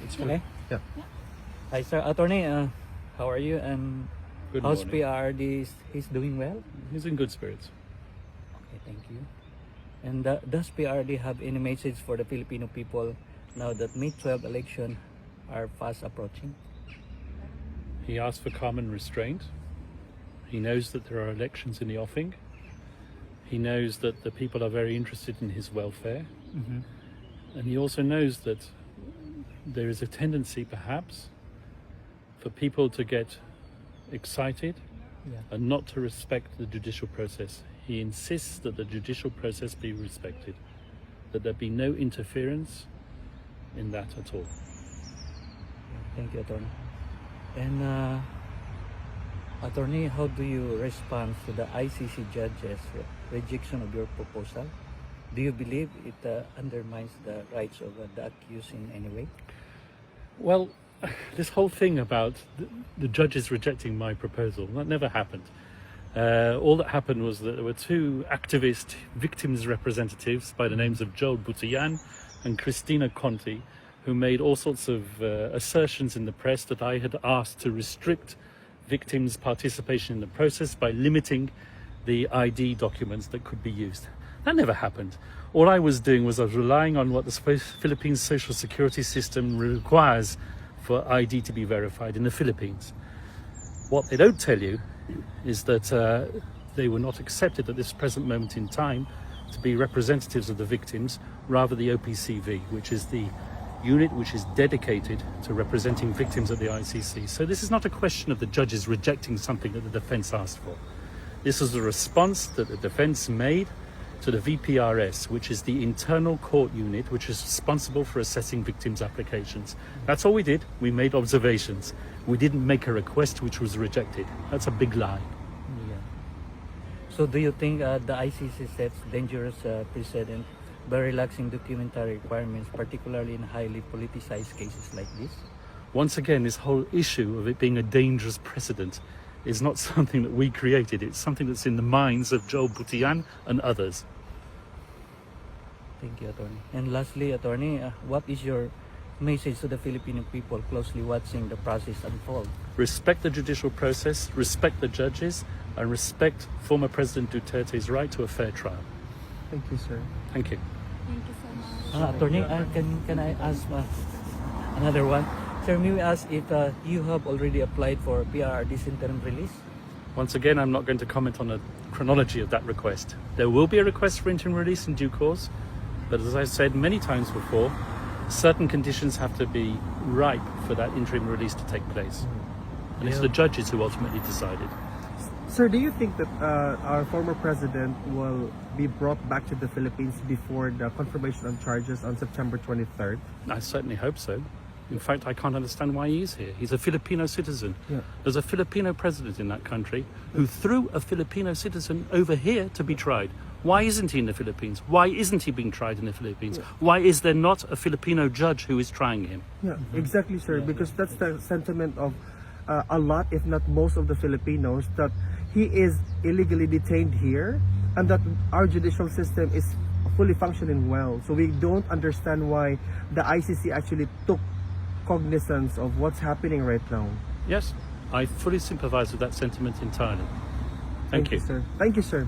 It's Okay. Yeah. Hi, sir. Attorney, how are you? And Good how's morning. PRD? He's doing well? He's in good spirits. Okay, thank you. And does PRD have any message for the Filipino people now that May 12 election are fast approaching? He asked for calm and restraint. He knows that there are elections in the offing. He knows that the people are very interested in his welfare. Mm-hmm. And he also knows that there is a tendency, perhaps, for people to get excited Yeah. and not to respect the judicial process. He insists that the judicial process be respected, that there be no interference in that at all. Thank you, Attorney. And Attorney, how do you respond to the ICC judge's rejection of your proposal? Do you believe it undermines the rights of the accused in any way? Well, this whole thing about the judges rejecting my proposal, that never happened. All that happened was that there were two activist victims representatives by the names of Joel Butian and Cristina Conti, who made all sorts of assertions in the press that I had asked to restrict victims' participation in the process by limiting the ID documents that could be used. That never happened. All I was doing was I was relying on what the Philippine social security system requires for ID to be verified in the Philippines. What they don't tell you is that they were not accepted at this present moment in time to be representatives of the victims, rather the OPCV, which is the unit which is dedicated to representing victims at the ICC. So this is not a question of the judges rejecting something that the defence asked for. This is a response that the defence made to the VPRS, which is the internal court unit which is responsible for assessing victims' applications. That's all we did. We made observations. We didn't make a request which was rejected. That's a big lie. Yeah. So do you think the ICC sets dangerous precedent by relaxing documentary requirements, particularly in highly politicized cases like this? Once again, this whole issue of it being a dangerous precedent is not something that we created. It's something that's in the minds of Joel Butian and others. Thank you, Attorney. And lastly, Attorney, what is your message to the Filipino people closely watching the process unfold? Respect the judicial process, respect the judges, and respect former President Duterte's right to a fair trial. Thank you, sir. Thank you. Thank you so much. Attorney, can I ask another one? Sir, may we ask if you have already applied for PRRD's interim release? Once again, I'm not going to comment on the chronology of that request. There will be a request for interim release in due course, but as I've said many times before, certain conditions have to be ripe for that interim release to take place. And it's the judges who ultimately decided. Sir, do you think that our former president will be brought back to the Philippines before the confirmation of charges on September 23rd? I certainly hope so. In fact, I can't understand why he is here. He's a Filipino citizen. Yeah. There's a Filipino president in that country who threw a Filipino citizen over here to be tried. Why isn't he in the Philippines? Why isn't he being tried in the Philippines? Why is there not a Filipino judge who is trying him? Yeah, exactly, sir. Because that's the sentiment of a lot, if not most of the Filipinos, that he is illegally detained here and that our judicial system is fully functioning well. So we don't understand why the ICC actually took cognizance of what's happening right now. Yes, I fully sympathize with that sentiment entirely. Thank you. Sir. Thank you, sir.